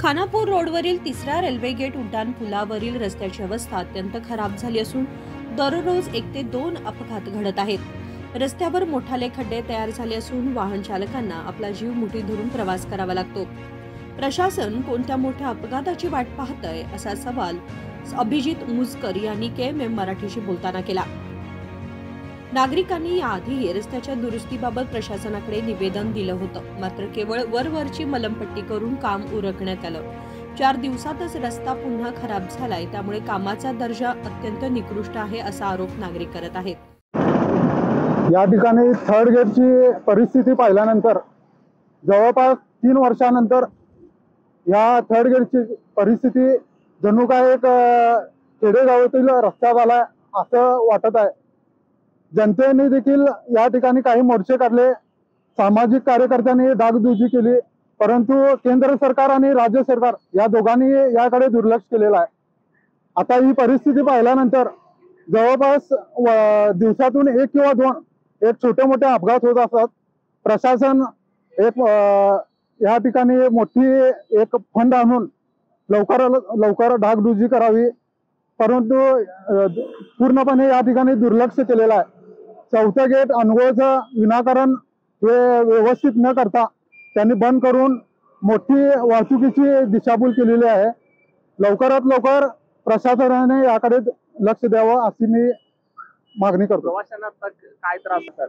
खानापूर रोडवरील तिसऱ्या railway gate उड्डाण पुलावरील रस्त्याची अवस्था अत्यंत खराब झाली असून दररोज 1 ते 2 अपघात घडत आहेत। रस्त्यावर मोठाले खड्डे तयार झाले असून वाहन चालकांना आपला जीव मुठीत धरून प्रवास करावा लागतो। प्रशासन कोणत्या मोठ्या अपघाताची वाट पाहतंय असा सवाल अभिजित मुजकर यांनी KMM मराठीशी बोलताना केला। नागरिकांनी याआधी रस्त्याच्या दुरुस्तीबाबत प्रशासनाकडे निवेदन दिलं होतं, मात्र केवळ वरवरची मलमपट्टी करून काम उरकण्यात आलं। 4 दिवसातच रस्ता पुन्हा खराब झालाय, त्यामुळे कामाचा दर्जा अत्यंत निकृष्ट आहे असा आरोप नागरिक करत आहेत। या ठिकाणी थर्ड गेटची परिस्थिती पाहिल्यानंतर जवळपास 3 वर्षानंतर या थर्ड गेटची परिस्थिती जणू काय एक खेडेगावातील रस्ता झाला असं वाटत आहे। जनतेने देखील या ठिकाणी काही मोर्चे काढले, सामाजिक कार्यकर्त्यांनी डागडुजी केली, परंतु केंद्र सरकार आणि राज्य सरकार या दोघांनी याकडे दुर्लक्ष केलेलं आहे। आता ही परिस्थिती पाहिल्यानंतर जवळपास दिवसातून 1 किंवा 2 छोटे मोठे अपघात होत असतात। प्रशासन या ठिकाणी मोठी एक फंड आणून लवकर डागडुजी करावी, परंतु पूर्णपणे या ठिकाणी दुर्लक्ष केलेलं आहे। 4थं गेट अनगोळचं विनाकारण हे व्यवस्थित न करता त्यांनी बंद करून मोठी वाहतुकीची दिशाभूल केलेली आहे। लवकरात लवकर प्रशासनाने याकडे लक्ष द्यावं अशी मी मागणी करतो। प्रवाशांना काय त्रास होतात?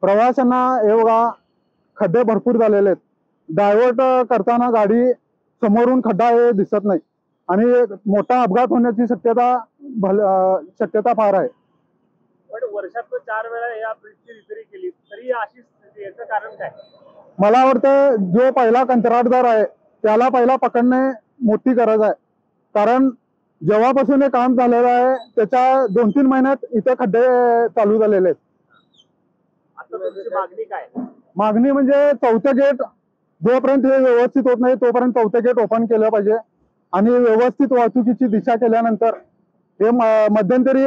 प्रवाशांना हे बघा, खड्डे भरपूर झालेले आहेत। डायव्हर्ट करताना गाडी समोरून खड्डा हे दिसत नाही आणि मोठा अपघात होण्याची शक्यता फार आहे। पण वर्षातून 4 वेळा या ब्रिजची रिपेअरी केली तरी अशी स्थिती, याचं कारण काय? मला वाटतं जो पहिला कंत्राटदार आहे त्याला पहिला पकडणे मोठी गरज आहे, कारण जेव्हापासून हे काम झालेलं आहे त्याच्या 2-3 महिन्यात इथे खड्डे चालू झालेले आहेत। आता तुमची मागणी काय? मागणी म्हणजे 4थं गेट जोपर्यंत हे व्यवस्थित होत नाही तोपर्यंत 4थं गेट ओपन केलं पाहिजे आणि व्यवस्थित वाहतुकीची दिशा केल्यानंतर हे मध्यंतरी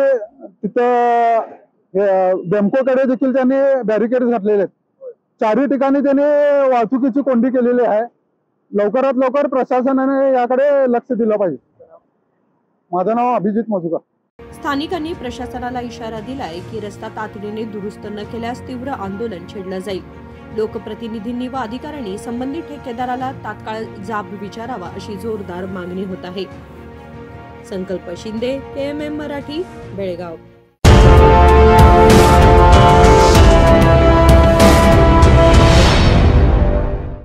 तिथं बेमकोकडे देखील त्यांनी बॅरिकेड घातलेले आहेत। 4ही ठिकाणी त्यांनी वाहतुकीची कोंडी केलेली आहे। लवकरात लवकर प्रशासनाने याकडे लक्ष दिलं पाहिजे। माझं नाव अभिजित मुजकर। स्थानिकांनी प्रशासनाला इशारा दिलाय की रस्ता तातडीने दुरुस्त न केल्यास तीव्र आंदोलन छेडलं जाईल। लोकप्रतिनिधींनी व अधिकाऱ्यांनी संबंधित ठेकेदाराला तात्काळ जाब विचारावा अशी जोरदार मागणी होत आहे। संकल्प शिंदे, KMM मराठी, बेळगाव।